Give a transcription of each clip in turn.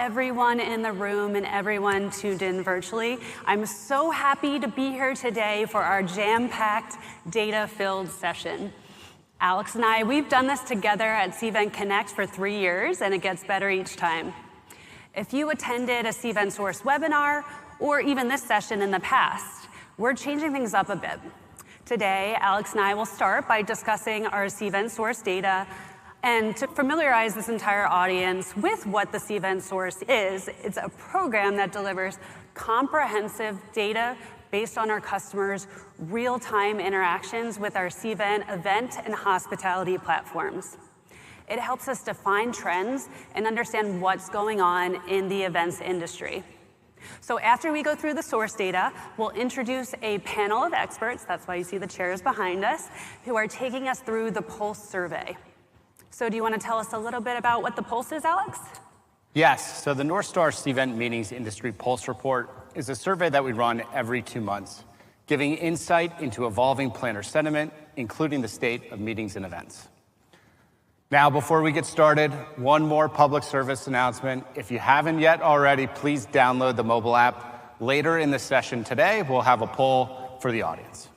everyone in the room and everyone tuned in virtually. I'm so happy to be here today for our jam-packed, data-filled session. Alex and I, we've done this together at Cvent CONNECT for 3 years, and it gets better each time. If you attended a Cvent Source webinar, or even this session in the past, we're changing things up a bit. Today, Alex and I will start by discussing our Cvent Source data, and to familiarize this entire audience with what the Cvent Source is, it's a program that delivers comprehensive data based on our customers' real-time interactions with our Cvent event and hospitality platforms. It helps us define trends and understand what's going on in the events industry. So after we go through the source data, we'll introduce a panel of experts, that's why you see the chairs behind us, who are taking us through the PULSE survey. So do you want to tell us a little bit about what the PULSE is, Alex? Yes, so the North Star Cvent Meetings Industry Pulse Report is a survey that we run every 2 months, giving insight into evolving planner sentiment, including the state of meetings and events. Now, before we get started, one more public service announcement. If you haven't yet already, please download the mobile app. Later in the session today, we'll have a poll for the audience.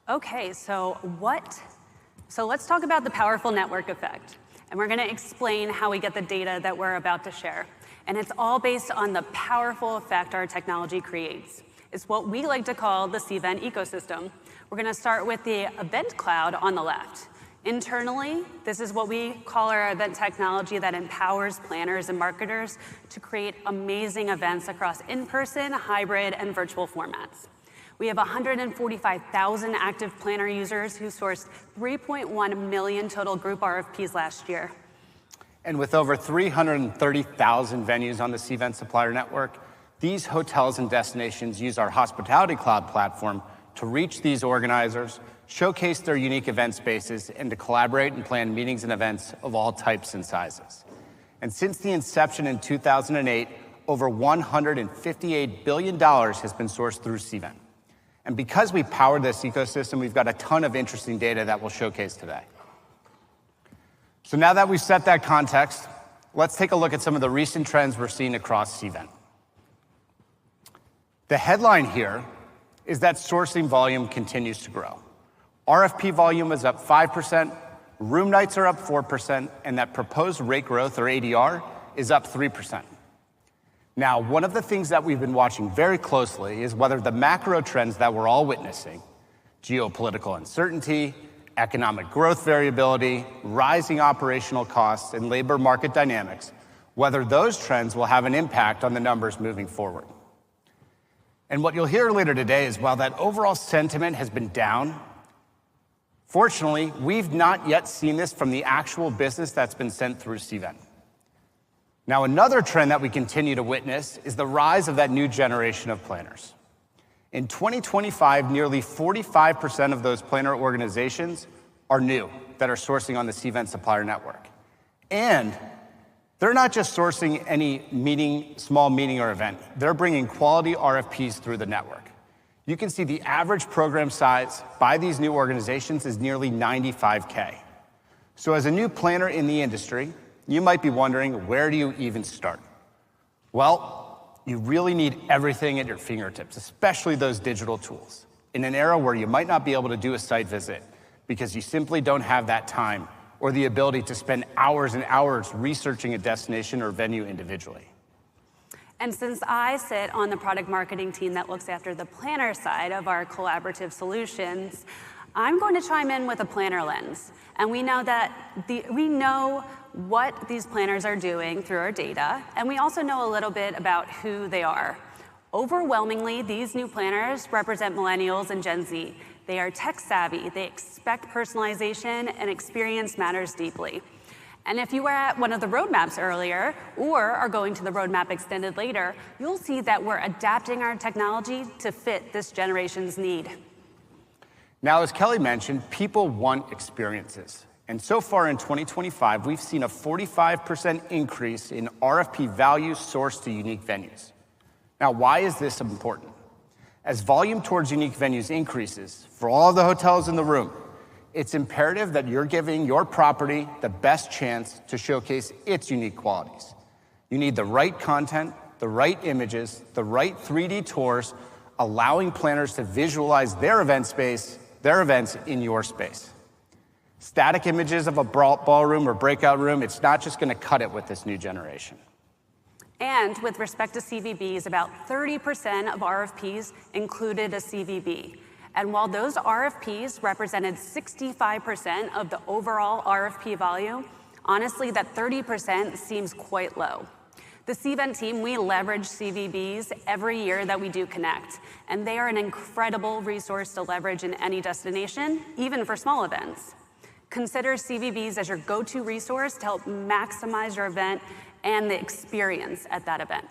Okay, so let's talk about the powerful network effect. And we're going to explain how we get the data that we're about to share. And it's all based on the powerful effect our technology creates. It's what we like to call the Cvent ecosystem. We're going to start with the event cloud on the left. Internally, this is what we call our event technology that empowers planners and marketers to create amazing events across in-person, hybrid, and virtual formats. We have 145,000 active planner users who sourced 3.1 million total group RFPs last year. And with over 330,000 venues on the Cvent Supplier network, these hotels and destinations use our Hospitality Cloud platform to reach these organizers, showcase their unique event spaces, and to collaborate and plan meetings and events of all types and sizes. And since the inception in 2008, over $158 billion has been sourced through Cvent. And because we power this ecosystem, we've got a ton of interesting data that we'll showcase today. So now that we've set that context, let's take a look at some of the recent trends we're seeing across Cvent. The headline here is that sourcing volume continues to grow. RFP volume is up 5%, room nights are up 4%, and that proposed rate growth, or ADR, is up 3%. Now, one of the things that we've been watching very closely is whether the macro trends that we're all witnessing, geopolitical uncertainty, economic growth variability, rising operational costs, and labor market dynamics, whether those trends will have an impact on the numbers moving forward. And what you'll hear later today is while that overall sentiment has been down, fortunately, we've not yet seen this from the actual business that's been sent through Cvent. Now, another trend that we continue to witness is the rise of that new generation of planners. In 2025, nearly 45% of those planner organizations are new that are sourcing on the Cvent Supplier network. And they're not just sourcing any meeting, small meeting or event. They're bringing quality RFPs through the network. You can see the average program size by these new organizations is nearly 95K. So as a new planner in the industry, you might be wondering, where do you even start? Well, you really need everything at your fingertips, especially those digital tools, in an era where you might not be able to do a site visit because you simply don't have that time or the ability to spend hours and hours researching a destination or venue individually. And since I sit on the product marketing team that looks after the planner side of our collaborative solutions, I'm going to chime in with a planner lens. And we know what these planners are doing through our data, and we also know a little bit about who they are. Overwhelmingly, these new planners represent millennials and Gen Z. They are tech savvy, they expect personalization, and experience matters deeply. And if you were at one of the roadmaps earlier, or are going to the roadmap extended later, you'll see that we're adapting our technology to fit this generation's need. Now, as Kelly mentioned, people want experiences. And so far in 2025, we've seen a 45% increase in RFP value sourced to unique venues. Now, why is this important? As volume towards unique venues increases, for all of the hotels in the room, it's imperative that you're giving your property the best chance to showcase its unique qualities. You need the right content, the right images, the right 3D tours, allowing planners to visualize their event space, their events in your space. Static images of a ballroom or breakout room, it's not just going to cut it with this new generation. And with respect to CVBs, about 30% of RFPs included a CVB. And while those RFPs represented 65% of the overall RFP volume, honestly, that 30% seems quite low. The Cvent team, we leverage CVBs every year that we do Connect, and they are an incredible resource to leverage in any destination, even for small events. Consider CVBs as your go-to resource to help maximize your event and the experience at that event.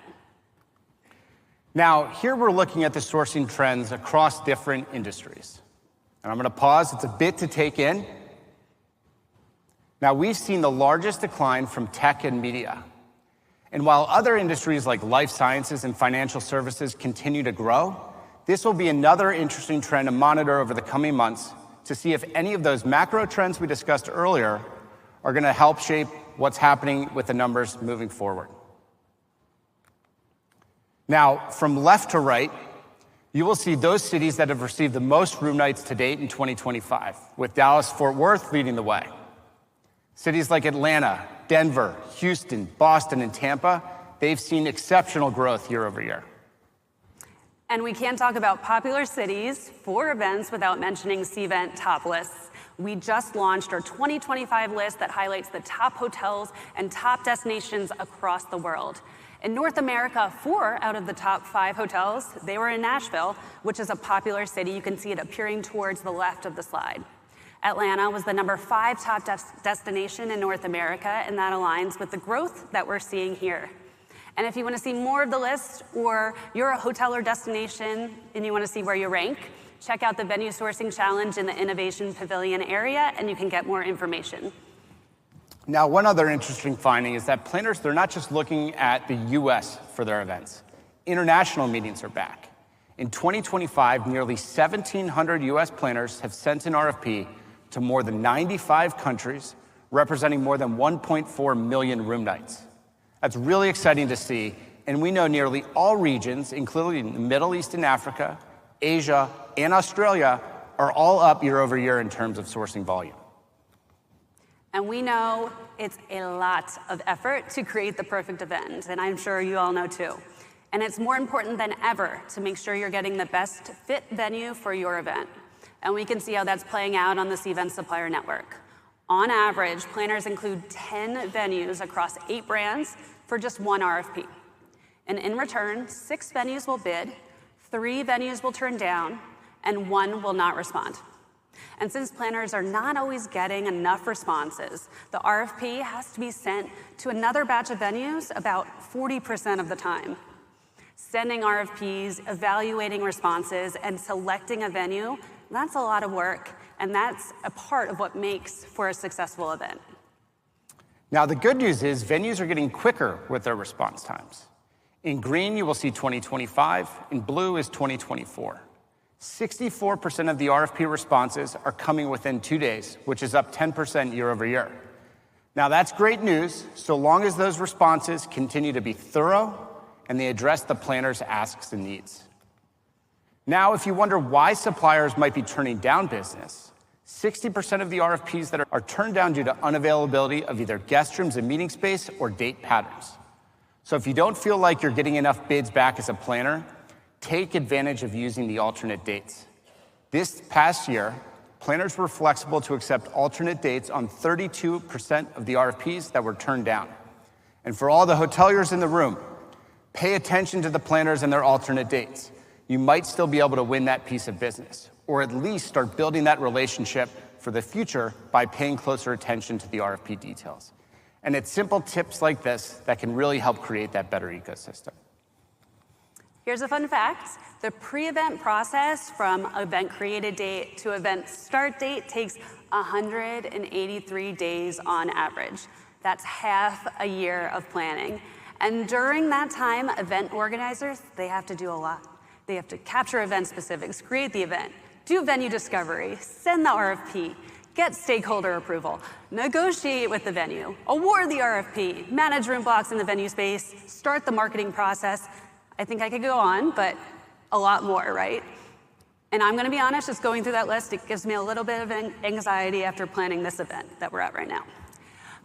Now, here we're looking at the sourcing trends across different industries. And I'm going to pause, it's a bit to take in. Now, we've seen the largest decline from tech and media. And while other industries like life sciences and financial services continue to grow, this will be another interesting trend to monitor over the coming months to see if any of those macro trends we discussed earlier are going to help shape what's happening with the numbers moving forward. Now, from left to right, you will see those cities that have received the most room nights to date in 2025, with Dallas-Fort Worth leading the way. Cities like Atlanta, Denver, Houston, Boston, and Tampa, they've seen exceptional growth year over year. And we can't talk about popular cities for events without mentioning Cvent Top Lists. We just launched our 2025 list that highlights the top hotels and top destinations across the world. In North America, 4 out of the top 5 hotels, they were in Nashville, which is a popular city. You can see it appearing towards the left of the slide. Atlanta was the number 5 top destination in North America, and that aligns with the growth that we're seeing here. And if you want to see more of the list, or you're a hotel or destination and you want to see where you rank, check out the Venue Sourcing Challenge in the Innovation Pavilion area, and you can get more information. Now, one other interesting finding is that planners, they're not just looking at the US for their events. International meetings are back. In 2025, nearly 1,700 US planners have sent an RFP to more than 95 countries, representing more than 1.4 million room nights. That's really exciting to see, and we know nearly all regions, including the Middle East and Africa, Asia, and Australia, are all up year over year in terms of sourcing volume. And we know it's a lot of effort to create the perfect event, and I'm sure you all know too. And it's more important than ever to make sure you're getting the best fit venue for your event. And we can see how that's playing out on the Cvent Supplier network. On average, planners include 10 venues across 8 brands for just 1 RFP. And in return, 6 venues will bid, 3 venues will turn down, and 1 will not respond. And since planners are not always getting enough responses, the RFP has to be sent to another batch of venues about 40% of the time. Sending RFPs, evaluating responses, and selecting a venue, that's a lot of work, and that's a part of what makes for a successful event. Now, the good news is venues are getting quicker with their response times. In green, you will see 2025. In blue is 2024. 64% of the RFP responses are coming within 2 days, which is up 10% year over year. Now, that's great news, so long as those responses continue to be thorough and they address the planner's asks and needs. Now, if you wonder why suppliers might be turning down business, 60% of the RFPs that are turned down due to unavailability of either guest rooms and meeting space or date patterns. So if you don't feel like you're getting enough bids back as a planner, take advantage of using the alternate dates. This past year, planners were flexible to accept alternate dates on 32% of the RFPs that were turned down. And for all the hoteliers in the room, pay attention to the planners and their alternate dates. You might still be able to win that piece of business, or at least start building that relationship for the future by paying closer attention to the RFP details. And it's simple tips like this that can really help create that better ecosystem. Here's a fun fact. The pre-event process from event created date to event start date takes 183 days on average. That's half a year of planning. And during that time, event organizers, they have to do a lot. They have to capture event specifics, create the event, do venue discovery, send the RFP, get stakeholder approval, negotiate with the venue, award the RFP, manage room blocks in the venue space, start the marketing process. I think I could go on, but a lot more, right? And I'm gonna be honest, just going through that list, it gives me a little bit of anxiety after planning this event that we're at right now.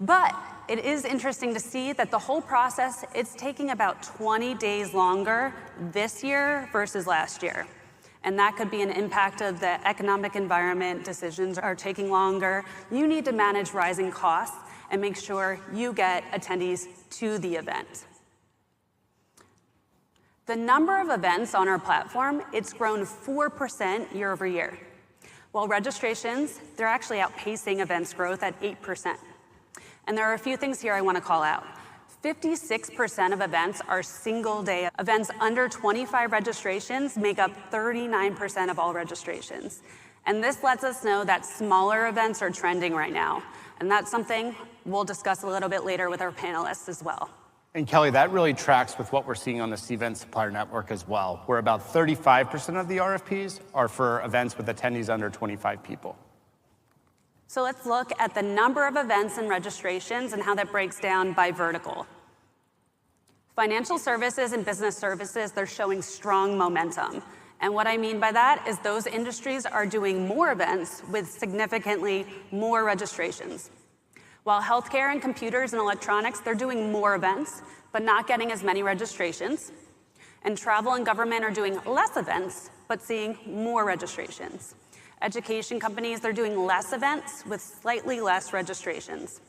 But it is interesting to see that the whole process, it's taking about 20 days longer this year versus last year. And that could be an impact of the economic environment. Decisions are taking longer. You need to manage rising costs and make sure you get attendees to the event. The number of events on our platform, it's grown 4% year over year. While registrations, they're actually outpacing events growth at 8%. And there are a few things here I want to call out. 56% of events are single day. Events under 25 registrations make up 39% of all registrations. And this lets us know that smaller events are trending right now. And that's something we'll discuss a little bit later with our panelists as well. And Kelly, that really tracks with what we're seeing on the Cvent Supplier Network as well, where about 35% of the RFPs are for events with attendees under 25 people. So let's look at the number of events and registrations and how that breaks down by vertical. Financial services and business services, they're showing strong momentum. And what I mean by that is those industries are doing more events with significantly more registrations. While healthcare and computers and electronics, they're doing more events, but not getting as many registrations. And travel and government are doing less events, but seeing more registrations. Education companies, they're doing less events with slightly less registrations.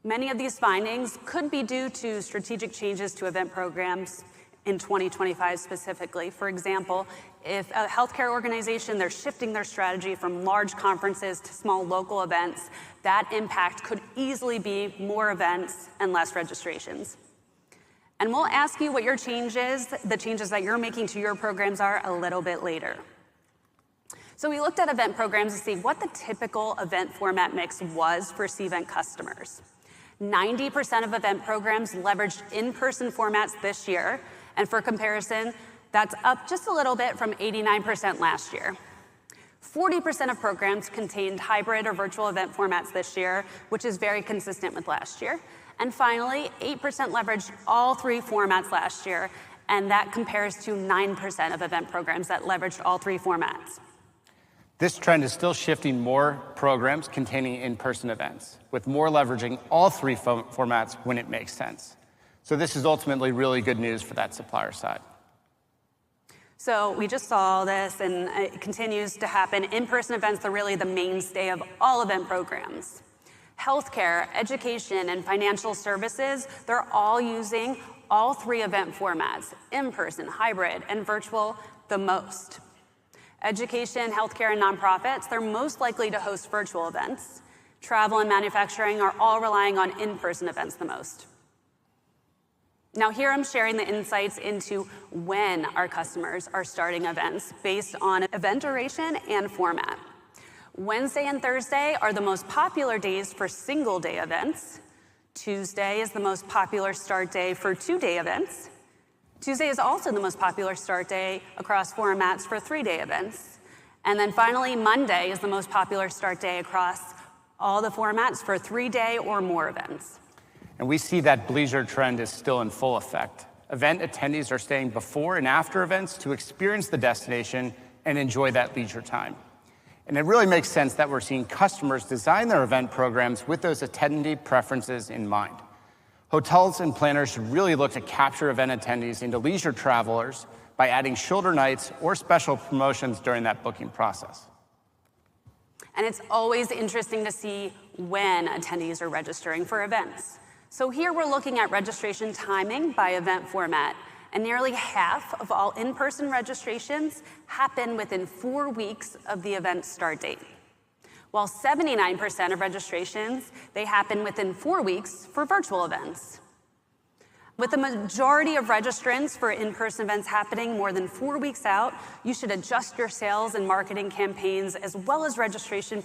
Many of these findings could be due to strategic changes to event programs in 2025 specifically. For example, if a healthcare organization, they're shifting their strategy from large conferences to small local events, that impact could easily be more events and less registrations. And we'll ask you what your changes, the changes that you're making to your programs are a little bit later. So we looked at event programs to see what the typical event format mix was for Cvent customers. 90% of event programs leveraged in-person formats this year, and for comparison, that's up just a little bit from 89% last year. 40% of programs contained hybrid or virtual event formats this year, which is very consistent with last year. And finally, 8% leveraged all three formats last year, and that compares to 9% of event programs that leveraged all three formats. This trend is still shifting more programs containing in-person events, with more leveraging all three formats when it makes sense. So this is ultimately really good news for that supplier side. So we just saw this, and it continues to happen. In-person events are really the mainstay of all event programs. Healthcare, education, and financial services, they're all using all three event formats, in-person, hybrid, and virtual the most. Education, healthcare, and nonprofits, they're most likely to host virtual events. Travel and manufacturing are all relying on in-person events the most. Now here I'm sharing the insights into when our customers are starting events based on event duration and format. Wednesday and Thursday are the most popular days for single-day events. Tuesday is the most popular start day for two-day events. Tuesday is also the most popular start day across formats for three-day events. And then finally, Monday is the most popular start day across all the formats for three-day or more events. And we see that bleisure trend is still in full effect. Event attendees are staying before and after events to experience the destination and enjoy that leisure time. And it really makes sense that we're seeing customers design their event programs with those attendee preferences in mind. Hotels and planners should really look to capture event attendees into leisure travelers by adding shoulder nights or special promotions during that booking process. And it's always interesting to see when attendees are registering for events. So here we're looking at registration timing by event format, and nearly half of all in-person registrations happen within 4 weeks of the event start date, while 79% of registrations, they happen within 4 weeks for virtual events. With the majority of registrants for in-person events happening more than 4 weeks out, you should adjust your sales and marketing campaigns as well as registration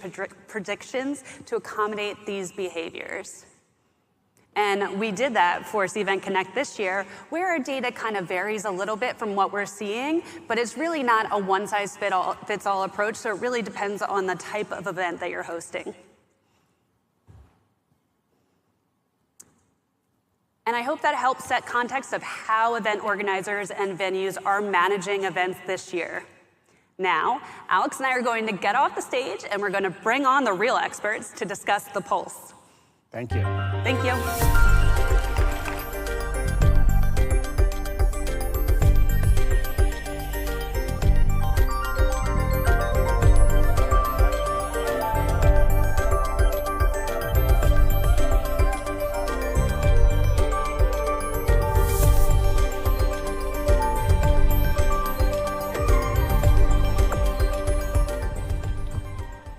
predictions to accommodate these behaviors. And we did that for Cvent CONNECT this year, where our data kind of varies a little bit from what we're seeing, but it's really not a one-size-fits-all approach, so it really depends on the type of event that you're hosting. And I hope that helps set context of how event organizers and venues are managing events this year. Now, Alex and I are going to get off the stage and we're going to bring on the real experts to discuss the Pulse. Thank you. Thank you.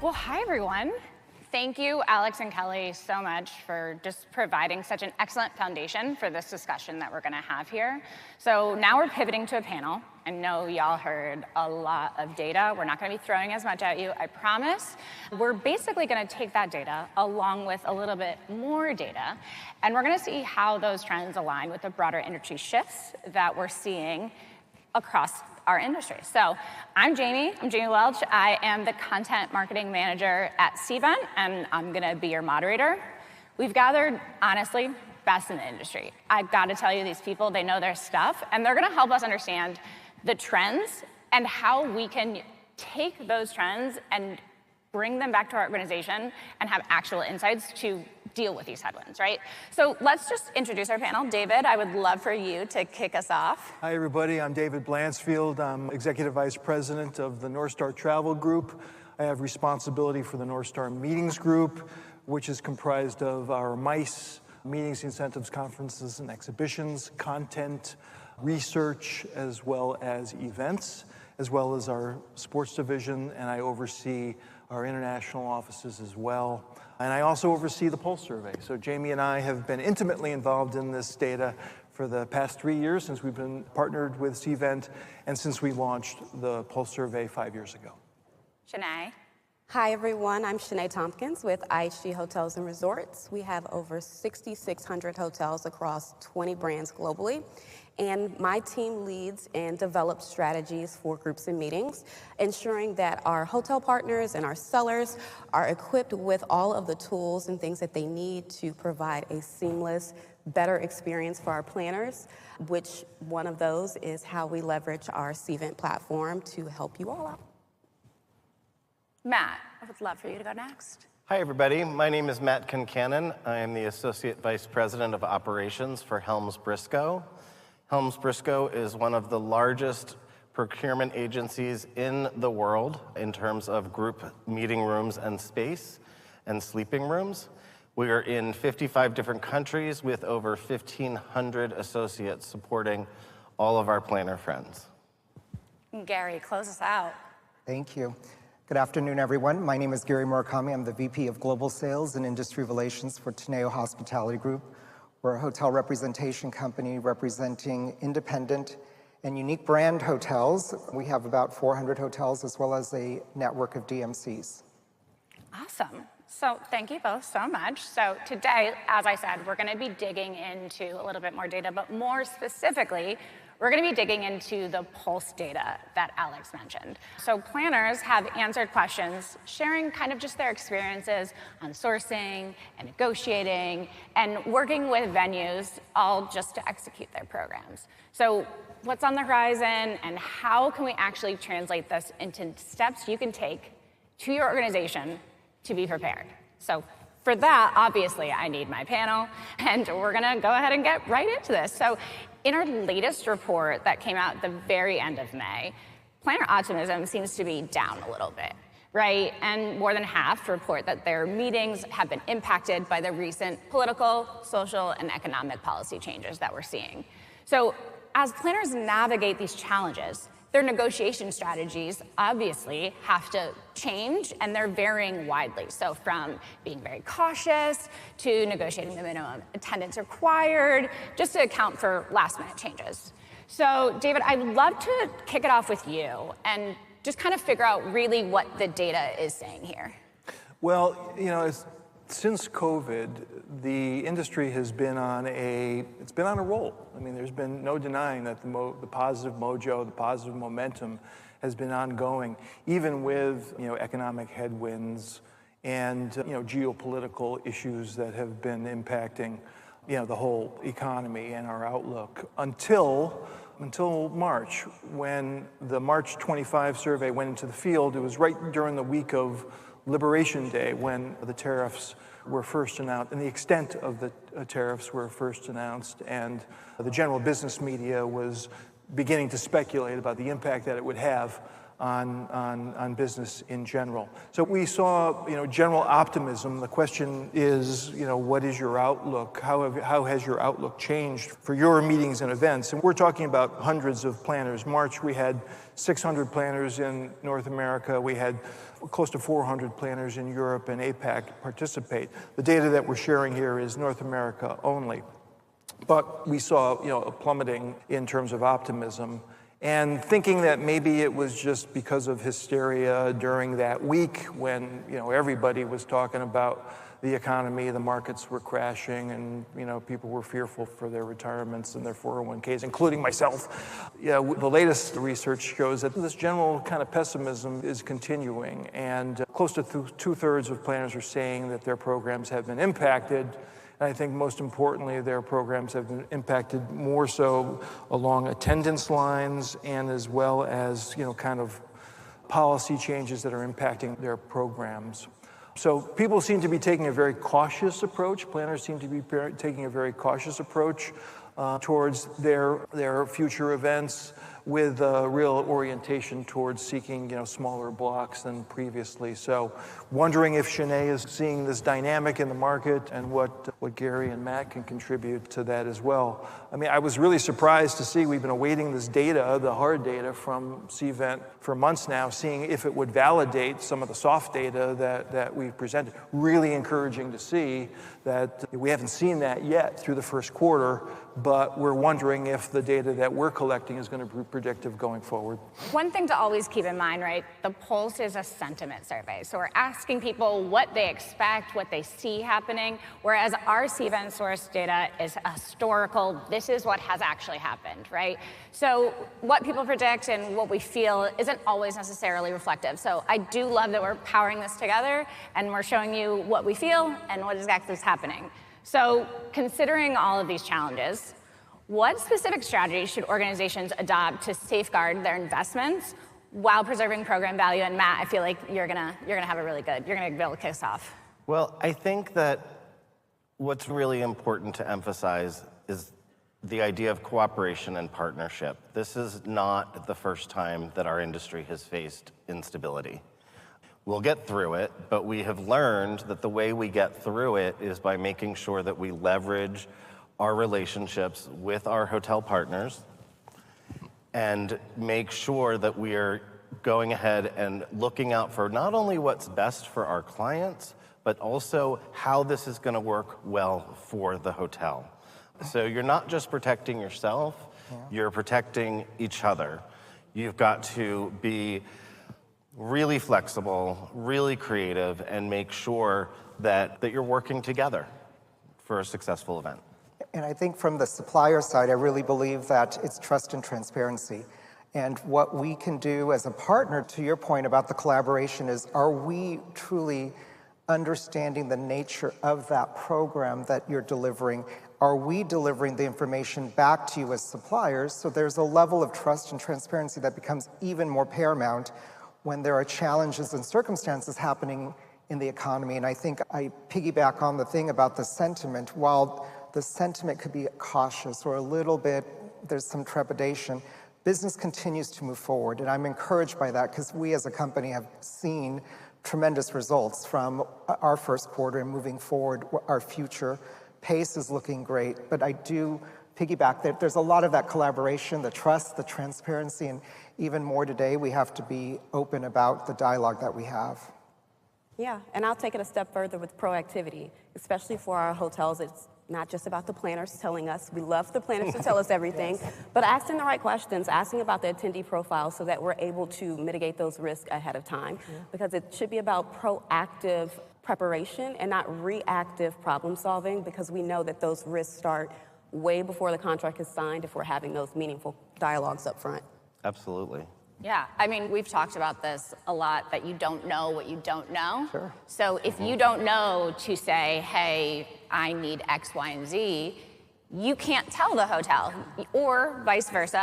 Well, hi, everyone. Thank you, Alex and Kelly, so much for just providing such an excellent foundation for this discussion that we're going to have here. So now we're pivoting to a panel. I know y'all heard a lot of data. We're not going to be throwing as much at you, I promise. We're basically going to take that data along with a little bit more data, and we're going to see how those trends align with the broader industry shifts that we're seeing across our industry. So I'm Jaimi Welch. I am the content marketing manager at Cvent, and I'm gonna be your moderator. We've gathered, honestly, best in the industry. I've got to tell you, these people, they know their stuff, and they're gonna help us understand the trends and how we can take those trends and bring them back to our organization and have actual insights to deal with these headwinds, right? So let's just introduce our panel. David, I would love for you to kick us off. Hi, everybody. I'm David Blansfield. I'm Executive Vice President of the North Star Travel Group. I have responsibility for the North Star Meetings Group, which is comprised of our MICE, meetings, incentives, conferences, and exhibitions, content, research, as well as events, as well as our sports division, and I oversee our international offices as well. And I also oversee the Pulse survey. So Jaimi and I have been intimately involved in this data for the past 3 years since we've been partnered with Cvent and since we launched the Pulse survey 5 years ago. Shanae. Hi, everyone. I'm Shanae Tompkins with IHG Hotels and Resorts. We have over 6,600 hotels across 20 brands globally. And my team leads and develops strategies for groups and meetings, ensuring that our hotel partners and our sellers are equipped with all of the tools and things that they need to provide a seamless, better experience for our planners, which one of those is how we leverage our Cvent platform to help you all out. Matt, I would love for you to go next. Hi, everybody. My name is Matt Concannon. I am the Associate Vice President of Operations for Helms Briscoe. Helms Briscoe is one of the largest procurement agencies in the world in terms of group meeting rooms and space and sleeping rooms. We are in 55 different countries with over 1,500 associates supporting all of our planner friends. Gary, close us out. Thank you. Good afternoon, everyone. My name is Gary Murakami. I'm the VP of Global Sales and Industry Relations for Teneo Hospitality Group. We're a hotel representation company representing independent and unique brand hotels. We have about 400 hotels as well as a network of DMCs. Awesome. So thank you both so much. So today, as I said, we're going to be digging into a little bit more data, but more specifically, we're going to be digging into the Pulse data that Alex mentioned. So planners have answered questions, sharing kind of just their experiences on sourcing and negotiating and working with venues, all just to execute their programs. So what's on the horizon and how can we actually translate this into steps you can take to your organization to be prepared? So for that, obviously, I need my panel, and we're going to go ahead and get right into this. So in our latest report that came out at the very end of May, planner optimism seems to be down a little bit, right? And more than half report that their meetings have been impacted by the recent political, social, and economic policy changes that we're seeing. So as planners navigate these challenges, their negotiation strategies obviously have to change, and they're varying widely. So from being very cautious to negotiating the minimum attendance required, just to account for last-minute changes. So David, I'd love to kick it off with you and just kind of figure out really what the data is saying here. Well, you know, Since COVID, the industry has been on a roll. I mean, there's been no denying that the positive mojo, the positive momentum has been ongoing, even with, economic headwinds and, geopolitical issues that have been impacting, the whole economy and our outlook until March, when the March 25 survey went into the field. It was right during the week of Liberation Day when the tariffs were first announced, and the extent of the tariffs were first announced, and the general business media was beginning to speculate about the impact that it would have on business in general. So we saw, general optimism. The question is, what is your outlook? How has your outlook changed for your meetings and events? And we're talking about hundreds of planners. March, we had 600 planners in North America. We had close to 400 planners in Europe and APAC participate. The data that we're sharing here is North America only. But we saw, a plummeting in terms of optimism, and thinking that maybe it was just because of hysteria during that week when, everybody was talking about the economy, the markets were crashing, and, people were fearful for their retirements and their 401ks, including myself. The latest research shows that this general kind of pessimism is continuing, and close to two-thirds of planners are saying that their programs have been impacted. And I think most importantly, their programs have been impacted more so along attendance lines, and as well as, kind of policy changes that are impacting their programs. So people seem to be taking a very cautious approach. Planners seem to be taking a very cautious approach towards their future events, with a real orientation towards seeking, smaller blocks than previously. So wondering if Sinead is seeing this dynamic in the market, and what Gary and Matt can contribute to that as well. I mean, I was really surprised to see, we've been awaiting this data, the hard data from Cvent for months now, seeing if it would validate some of the soft data that we've presented. Really encouraging to see that. We haven't seen that yet through the first quarter, but we're wondering if the data that we're collecting is going to be predictive going forward. One thing to always keep in mind, right? The Pulse is a sentiment survey. So we're asking people what they expect, what they see happening, whereas our Cvent Source data is historical. This is what has actually happened, right? So what people predict and what we feel isn't always necessarily reflective. So I do love that we're powering this together, and we're showing you what we feel and what exactly is happening. So considering all of these challenges, what specific strategies should organizations adopt to safeguard their investments while preserving program value? And Matt, I feel like you're gonna have a really good, you're gonna be able to kick us off. Well, I think that what's really important to emphasize is the idea of cooperation and partnership. This is not the first time that our industry has faced instability. We'll get through it, but we have learned that the way we get through it is by making sure that we leverage our relationships with our hotel partners and make sure that we are going ahead and looking out for not only what's best for our clients, but also how this is going to work well for the hotel. So you're not just protecting yourself, you're protecting each other. You've got to be really flexible, really creative, and make sure that you're working together for a successful event. And I think from the supplier side, I really believe that it's trust and transparency. And what we can do as a partner, to your point about the collaboration, is are we truly understanding the nature of that program that you're delivering? Are we delivering the information back to you as suppliers? So there's a level of trust and transparency that becomes even more paramount when there are challenges and circumstances happening in the economy. And I think I piggyback on the thing about the sentiment. While the sentiment could be cautious or a little bit, there's some trepidation, business continues to move forward. And I'm encouraged by that, because we as a company have seen tremendous results from our first quarter, and moving forward, our future pace is looking great. But I do piggyback that there's a lot of that collaboration, the trust, the transparency, and even more today, we have to be open about the dialogue that we have. Yeah, and I'll take it a step further with proactivity, especially for our hotels. It's not just about the planners telling us. We love the planners to tell us everything, but asking the right questions, asking about the attendee profile so that we're able to mitigate those risks ahead of time, because it should be about proactive preparation and not reactive problem solving, because we know that those risks start way before the contract is signed if we're having those meaningful dialogues up front. Absolutely. Yeah, I mean, we've talked about this a lot, that you don't know what you don't know. Sure. So if you don't know to say, hey, I need X, Y, and Z, you can't tell the hotel, or vice versa.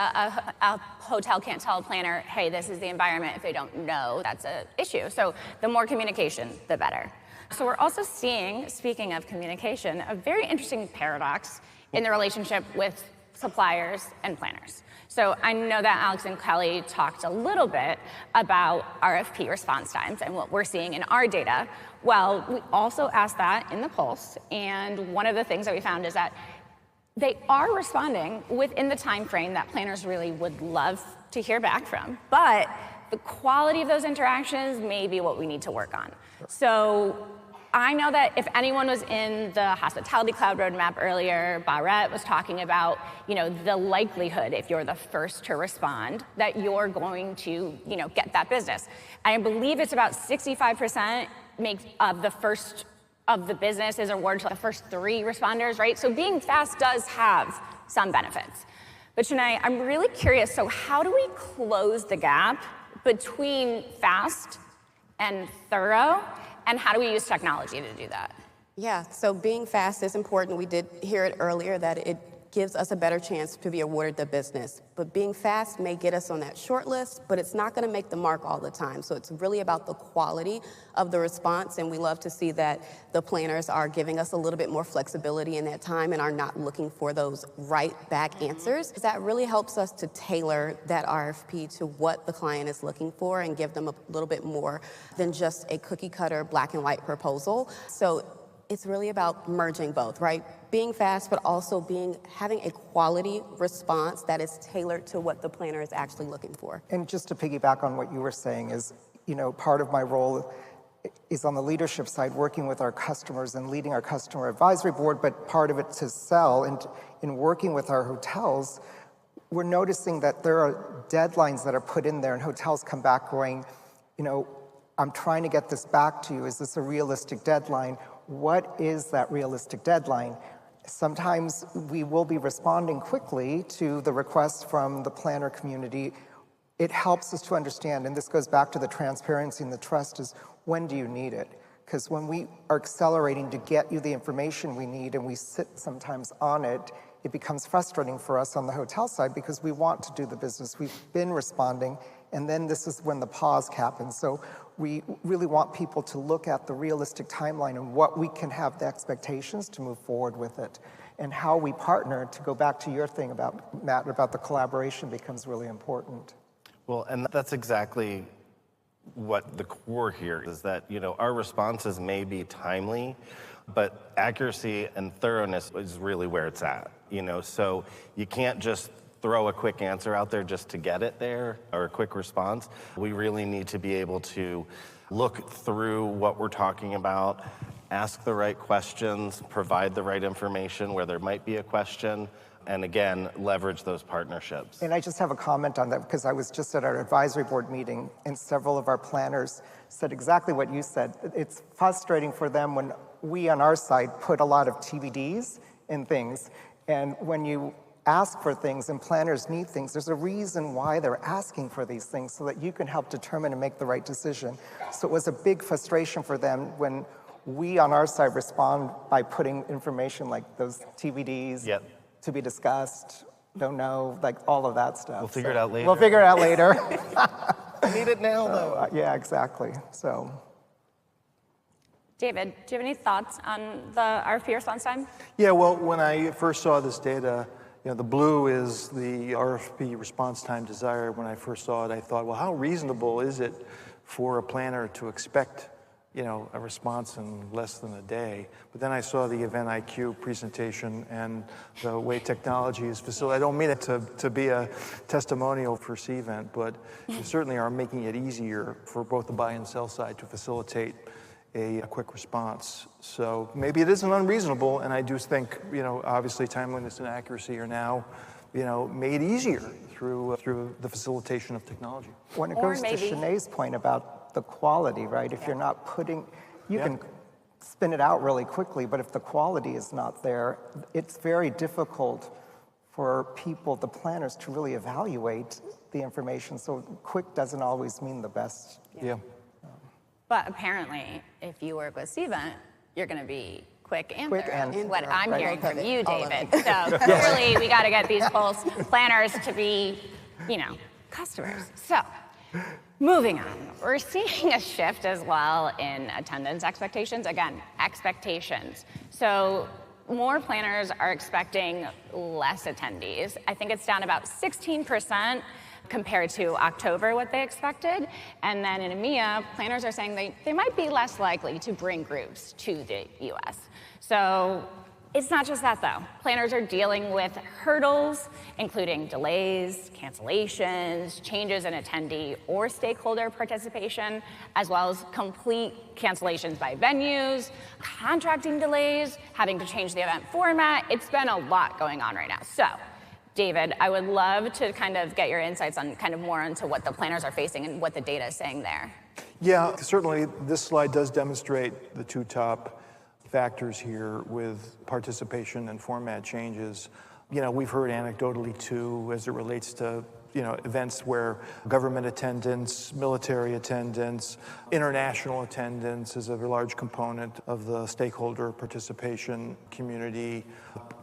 A hotel can't tell a planner, hey, this is the environment, if they don't know that's an issue. So the more communication, the better. So we're also seeing, speaking of communication, a very interesting paradox in the relationship with suppliers and planners. So I know that Alex and Kelly talked a little bit about RFP response times and what we're seeing in our data. Well, we also asked that in the Pulse, and one of the things that we found is that they are responding within the time frame that planners really would love to hear back from, but the quality of those interactions may be what we need to work on. So I know that if anyone was in the Hospitality Cloud Roadmap earlier, Barrett was talking about, the likelihood, if you're the first to respond, that you're going to, get that business. And I believe it's about 65% of the business is awarded to the first 3 responders, right? So being fast does have some benefits. But Shanae, I'm really curious, so how do we close the gap between fast and thorough? And how do we use technology to do that? Yeah, so being fast is important. We did hear it earlier that it gives us a better chance to be awarded the business. But being fast may get us on that short list, but it's not gonna make the mark all the time. So it's really about the quality of the response, and we love to see that the planners are giving us a little bit more flexibility in that time and are not looking for those right back answers. That really helps us to tailor that RFP to what the client is looking for and give them a little bit more than just a cookie cutter black and white proposal. So it's really about merging both, right? Being fast, but also having a quality response that is tailored to what the planner is actually looking for. And just to piggyback on what you were saying is, part of my role is on the leadership side, working with our customers and leading our customer advisory board, but part of it to sell. And in working with our hotels, we're noticing that there are deadlines that are put in there, and hotels come back going, I'm trying to get this back to you. Is this a realistic deadline? What is that realistic deadline? Sometimes we will be responding quickly to the requests from the planner community. It helps us to understand, and this goes back to the transparency and the trust, is when do you need it? Because when we are accelerating to get you the information we need and we sit sometimes on it, it becomes frustrating for us on the hotel side because we want to do the business. We've been responding, and then this is when the pause happens. So we really want people to look at the realistic timeline and what we can have the expectations to move forward with it. And how we partner, to go back to your thing about, Matt, about the collaboration becomes really important. Well, and that's exactly what the core here is, that, our responses may be timely, but accuracy and thoroughness is really where it's at, So you can't just throw a quick answer out there just to get it there, or a quick response. We really need to be able to look through what we're talking about, ask the right questions, provide the right information where there might be a question, and again, leverage those partnerships. And I just have a comment on that, because I was just at our advisory board meeting and several of our planners said exactly what you said. It's frustrating for them when we on our side put a lot of TBDs in things, and when you ask for things and planners need things, there's a reason why they're asking for these things, so that you can help determine and make the right decision. So it was a big frustration for them when we on our side respond by putting information like those TBDs, to be discussed, don't know, like all of that stuff. We'll figure it out later. We'll figure it out later. Need it now, though. Yeah, exactly. So. David, do you have any thoughts on the RFP response time? Yeah, well, when I first saw this data, the blue is the RFP response time desired. When I first saw it, I thought, well, how reasonable is it for a planner to expect, a response in less than a day? But then I saw the Event IQ presentation and the way technology is facilitated. I don't mean it to be a testimonial for Cvent, but you certainly are making it easier for both the buy and sell side to facilitate a quick response. So maybe it isn't unreasonable, and I do think, obviously timeliness and accuracy are now, made easier through the facilitation of technology. When it goes to Shanae's point about the quality, right? If you're not putting, you can spin it out really quickly, but if the quality is not there, it's very difficult for people, the planners, to really evaluate the information. So quick doesn't always mean the best. Yeah. But apparently, if you work with Cvent, you're going to be quick and Quick thorough. and What thorough, I'm right. hearing from Okay. you, All of David. So clearly, we got to get these Pulse planners to be, customers. So moving on, we're seeing a shift as well in attendance expectations. Again, expectations. So more planners are expecting less attendees. I think it's down about 16% compared to October, what they expected. And then in EMEA, planners are saying they might be less likely to bring groups to the US. So it's not just that though. Planners are dealing with hurdles, including delays, cancellations, changes in attendee or stakeholder participation, as well as complete cancellations by venues, contracting delays, having to change the event format. It's been a lot going on right now. So, David, I would love to kind of get your insights on kind of more into what the planners are facing and what the data is saying there. Yeah, certainly this slide does demonstrate the two top factors here with participation and format changes. We've heard anecdotally too, as it relates to events where government attendance, military attendance, international attendance is a very large component of the stakeholder participation community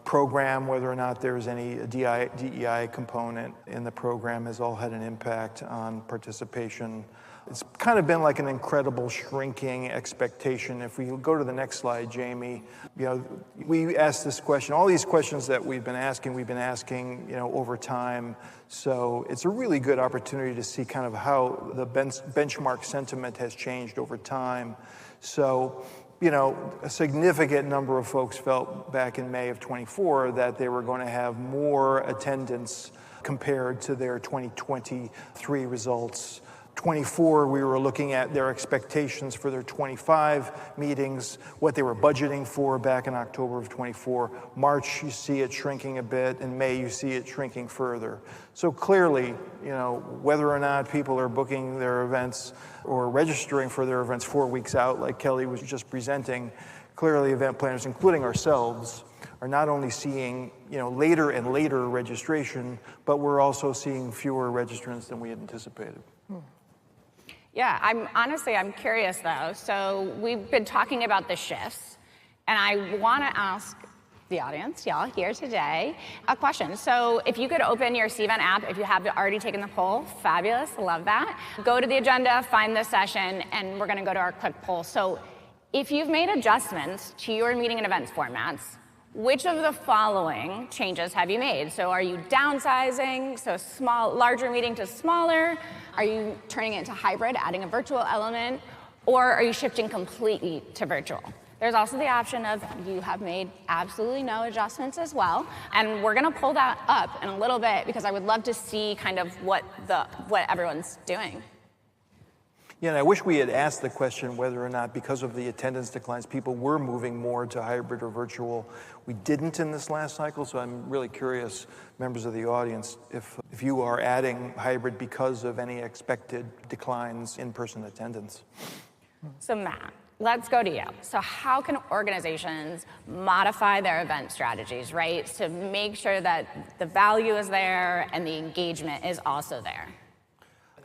program. Whether or not there's any DEI component in the program has all had an impact on participation. It's kind of been like an incredible shrinking expectation. If we go to the next slide, Jaimi, we asked this question, all these questions that we've been asking, over time. So it's a really good opportunity to see kind of how the benchmark sentiment has changed over time. So, a significant number of folks felt back in May of 24 that they were going to have more attendance compared to their 2023 results. 24, we were looking at their expectations for their 25 meetings, what they were budgeting for back in October of 24. March, you see it shrinking a bit. In May, you see it shrinking further. So clearly, whether or not people are booking their events or registering for their events 4 weeks out, like Kelly was just presenting, clearly event planners, including ourselves, are not only seeing later and later registration, but we're also seeing fewer registrants than we had anticipated. Yeah, I'm curious though. So we've been talking about the shifts, and I want to ask the audience, y'all here today, a question. So if you could open your Cvent app, if you have already taken the poll, fabulous, love that. Go to the agenda, find the session, and we're going to go to our quick poll. So if you've made adjustments to your meeting and events formats, which of the following changes have you made? So are you downsizing, larger meeting to smaller? Are you turning it into hybrid, adding a virtual element? Or are you shifting completely to virtual? There's also the option of you have made absolutely no adjustments as well. And we're gonna pull that up in a little bit because I would love to see kind of what everyone's doing. Yeah, and I wish we had asked the question whether or not, because of the attendance declines, people were moving more to hybrid or virtual. We didn't in this last cycle, so I'm really curious, members of the audience, if you are adding hybrid because of any expected declines in person attendance. So Matt, let's go to you. So how can organizations modify their event strategies, right, to make sure that the value is there and the engagement is also there?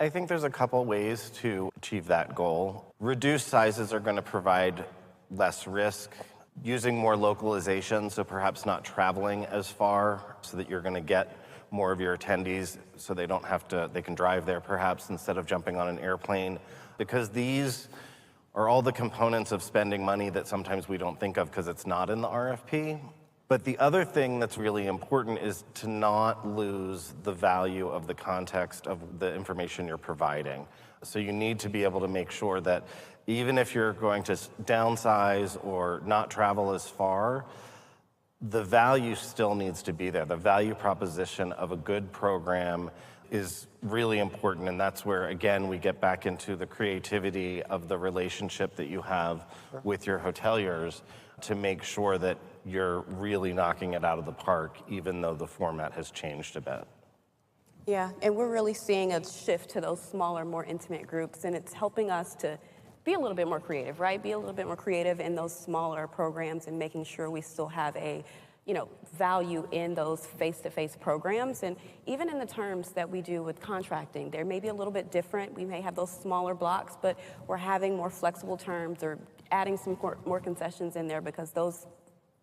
I think there's a couple ways to achieve that goal. Reduced sizes are going to provide less risk. Using more localization, so perhaps not traveling as far, so that you're going to get more of your attendees so they can drive there perhaps instead of jumping on an airplane. Because these are all the components of spending money that sometimes we don't think of because it's not in the RFP. But the other thing that's really important is to not lose the value of the context of the information you're providing. So you need to be able to make sure that even if you're going to downsize or not travel as far, the value still needs to be there. The value proposition of a good program is really important, and that's where, again, we get back into the creativity of the relationship that you have with your hoteliers to make sure that you're really knocking it out of the park, even though the format has changed a bit. Yeah, and we're really seeing a shift to those smaller, more intimate groups, and it's helping us to be a little bit more creative, right? Be a little bit more creative in those smaller programs and making sure we still have a value in those face-to-face programs. And even in the terms that we do with contracting, they may be a little bit different. We may have those smaller blocks, but we're having more flexible terms or adding some more concessions in there because those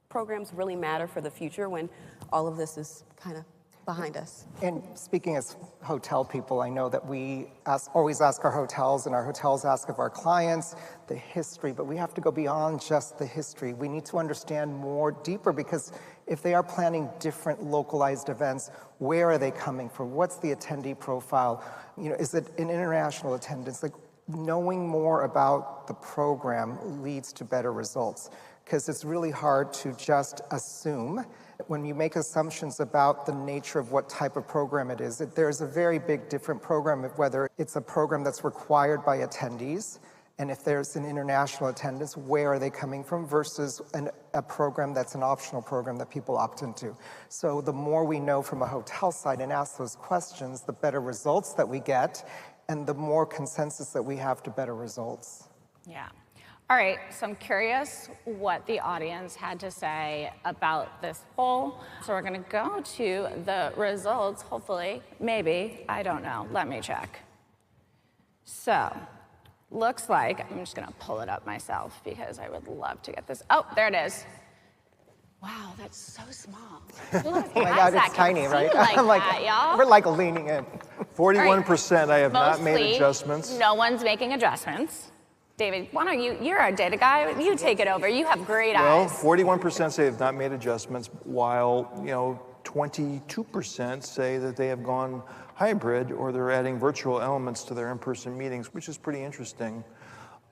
programs really matter for the future when all of this is kind of behind us. And speaking as hotel people, I know that we always ask our hotels, and our hotels ask of our clients the history, but we have to go beyond just the history. We need to understand more deeper, because if they are planning different localized events, where are they coming from? What's the attendee profile? Is it an international attendance? Like, knowing more about the program leads to better results, because it's really hard to just assume. When you make assumptions about the nature of what type of program it is, there's a very big different program of whether it's a program that's required by attendees, and if there's an international attendance, where are they coming from, versus a program that's an optional program that people opt into. So the more we know from a hotel side and ask those questions, the better results that we get, and the more consensus that we have to better results. Yeah. All right, so I'm curious what the audience had to say about this poll. So we're gonna go to the results, hopefully, maybe, I don't know, let me check. So, looks like, I'm just gonna pull it up myself because I would love to get this. Oh, there it is. Wow, that's so small. Oh my God, it's tiny, right? I'm like, y'all. we're like leaning in. 41%, I have not made adjustments. No one's making adjustments. David, why don't you're our data guy, you take it over. You have great eyes. Well, 41% say they've not made adjustments, while 22% say that they have gone hybrid or they're adding virtual elements to their in-person meetings, which is pretty interesting.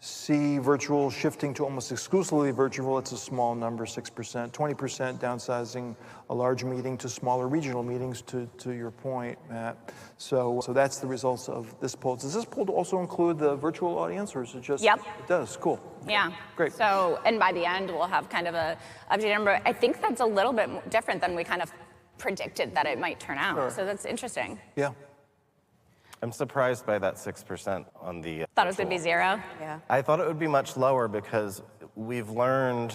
See virtual shifting to almost exclusively virtual, it's a small number, 6%. 20% downsizing a large meeting to smaller regional meetings, to your point, Matt. So that's the results of this poll. Does this poll also include the virtual audience, or is it just? Yep. It does, cool. Yeah. Great. So, and by the end, we'll have kind of a updated number. I think that's a little bit different than we kind of predicted that it might turn out. Sure. So that's interesting. Yeah. I'm surprised by that 6% on the Thought it was gonna be 0? Yeah. I thought it would be much lower, because we've learned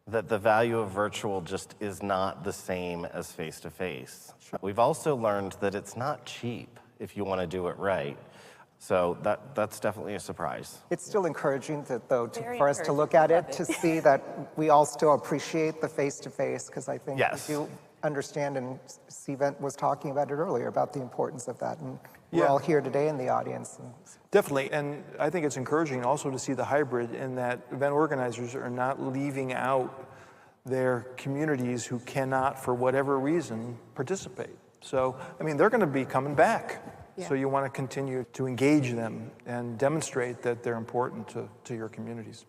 that the value of virtual just is not the same as face-to-face. We've also learned that it's not cheap if you want to do it right. So that's definitely a surprise. It's still encouraging for us to look at it, to see that we all still appreciate the face-to-face, because I think Yes. we do understand, and Cvent was talking about it earlier, about the importance of that. And we're Yeah. all here today in the audience. Definitely, and I think it's encouraging also to see the hybrid, in that event organizers are not leaving out their communities who cannot, for whatever reason, participate. So, I mean, they're going to be coming back. Yeah. So you want to continue to engage them and demonstrate that they're important to your communities.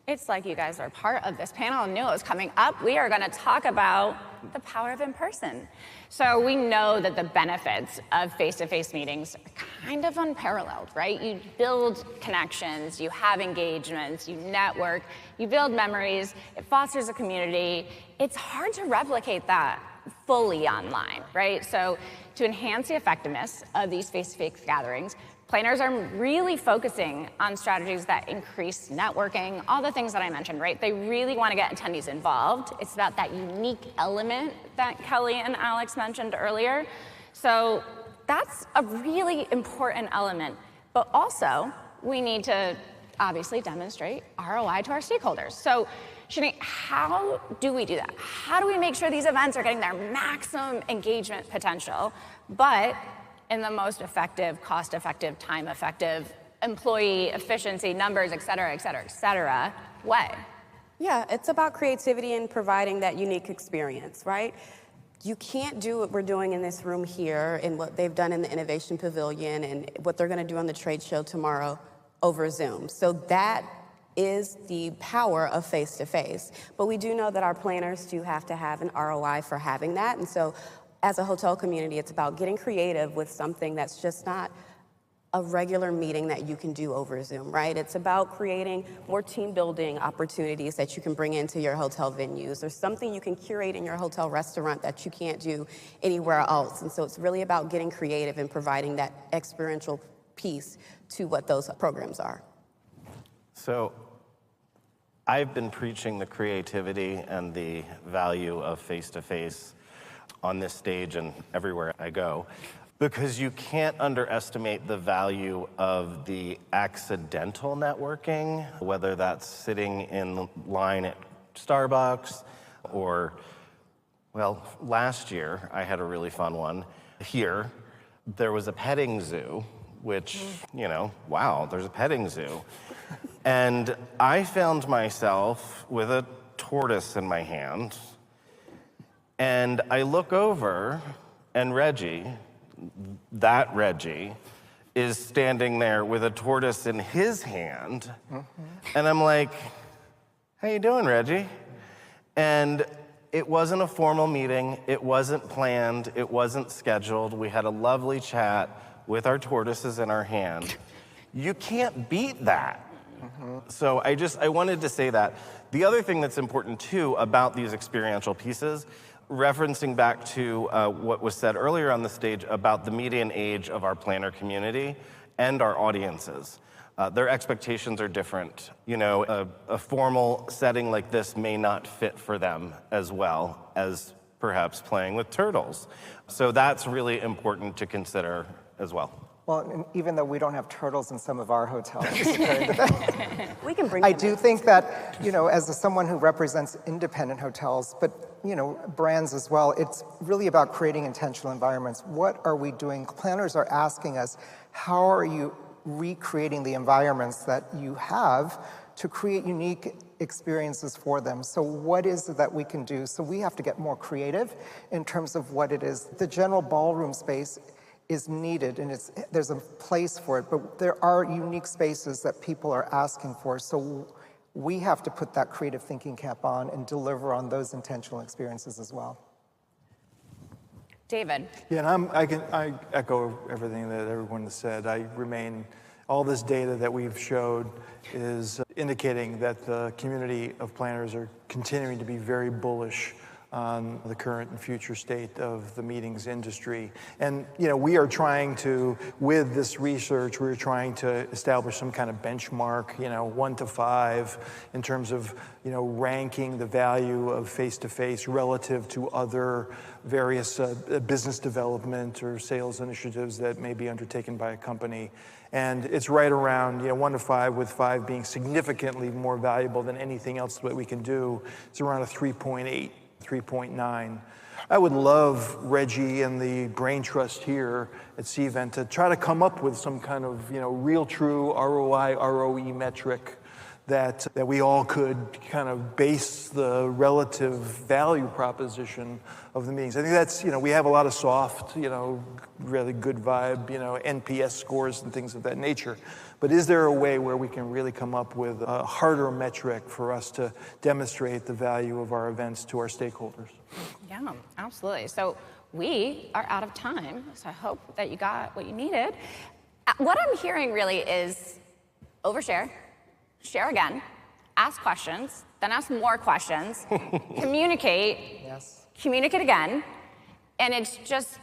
It's like you guys are part of this panel and knew it was coming up. We are gonna talk about the power of in-person. So we know that the benefits of face-to-face meetings are kind of unparalleled, right? You build connections, you have engagements, you network, you build memories, it fosters a community. It's hard to replicate that fully online, right? So to enhance the effectiveness of these face-to-face gatherings, planners are really focusing on strategies that increase networking, all the things that I mentioned, right? They really want to get attendees involved. It's about that unique element that Kelly and Alex mentioned earlier. So that's a really important element. But also, we need to obviously demonstrate ROI to our stakeholders. So Shanae, how do we do that? How do we make sure these events are getting their maximum engagement potential, but in the most effective, cost-effective, time-effective, employee efficiency, numbers, et cetera, way? Yeah, it's about creativity and providing that unique experience, right? You can't do what we're doing in this room here and what they've done in the Innovation Pavilion and what they're going to do on the trade show tomorrow over Zoom. So that is the power of face-to-face. But we do know that our planners do have to have an ROI for having that. And so as a hotel community, it's about getting creative with something that's just not a regular meeting that you can do over Zoom, right? It's about creating more team building opportunities that you can bring into your hotel venues, or something you can curate in your hotel restaurant that you can't do anywhere else. And so it's really about getting creative and providing that experiential piece to what those programs are. So I've been preaching the creativity and the value of face-to-face on this stage and everywhere I go, because you can't underestimate the value of the accidental networking, whether that's sitting in line at Starbucks or, well, last year I had a really fun one. Here, there was a petting zoo, which, you know, wow, there's a petting zoo. And I found myself with a tortoise in my hand, and I look over, and Reggie, that Reggie, is standing there with a tortoise in his hand, and I'm like, how you doing, Reggie? And it wasn't a formal meeting, it wasn't planned, it wasn't scheduled. We had a lovely chat with our tortoises in our hand. You can't beat that. So I wanted to say that. The other thing that's important too about these experiential pieces, referencing back to what was said earlier on the stage about the median age of our planner community and our audiences. Their expectations are different. You know, a formal setting like this may not fit for them as well as perhaps playing with turtles. So that's really important to consider as well. Well, and even though we don't have turtles in some of our hotels, We can bring I them do in. think that, you know, as someone who represents independent hotels, but, you know, brands as well, it's really about creating intentional environments. What are we doing? Planners are asking us, how are you recreating the environments that you have to create unique experiences for them? So what is it that we can do? So we have to get more creative in terms of what it is. The general ballroom space is needed, and there's a place for it, but there are unique spaces that people are asking for. So we have to put that creative thinking cap on and deliver on those intentional experiences as well. David. Yeah, and I echo everything that everyone has said. All this data that we've showed is indicating that the community of planners are continuing to be very bullish on the current and future state of the meetings industry. And, you know, we are trying to, with this research, we're trying to establish some kind of benchmark, you know, 1 to 5, in terms of, you know, ranking the value of face-to-face relative to other various business development or sales initiatives that may be undertaken by a company. And it's right around, you know, 1 to 5, with 5 being significantly more valuable than anything else that we can do. It's around a 3.8. 3.9. I would love Reggie and the brain trust here at Cvent to try to come up with some kind of, you know, real true ROI, ROE metric that we all could kind of base the relative value proposition of the meetings. I think that's, you know, we have a lot of soft, you know, really good vibe, you know, NPS scores and things of that nature. But is there a way where we can really come up with a harder metric for us to demonstrate the value of our events to our stakeholders? Yeah, absolutely. So we are out of time, so I hope that you got what you needed. What I'm hearing really is overshare, share again, ask questions, then ask more questions, communicate, Yes. communicate again, and it's just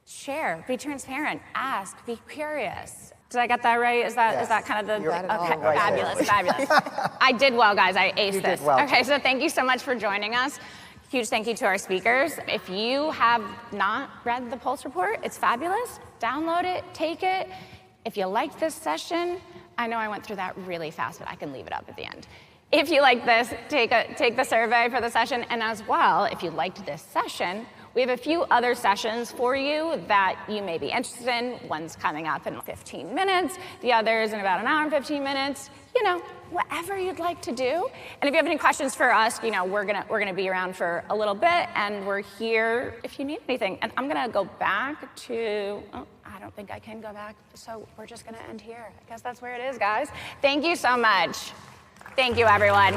share, be transparent, ask, be curious. Did I get that right? Is that kind of the You got it all okay? right. Fabulous. I did well, guys. I aced You this. did well. Okay, so thank you so much for joining us. Huge thank you to our speakers. If you have not read the Pulse Report, it's fabulous. Download it, take it. If you liked this session, I know I went through that really fast, but I can leave it up at the end. If you like this, take the survey for the session. And as well, if you liked this session, we have a few other sessions for you that you may be interested in. One's coming up in 15 minutes. The other's in about an hour and 15 minutes. You know, whatever you'd like to do. And if you have any questions for us, you know, we're gonna be around for a little bit, and we're here if you need anything. And I'm gonna go back to, oh, I don't think I can go back. So we're just gonna end here. I guess that's where it is, guys. Thank you so much. Thank you, everyone.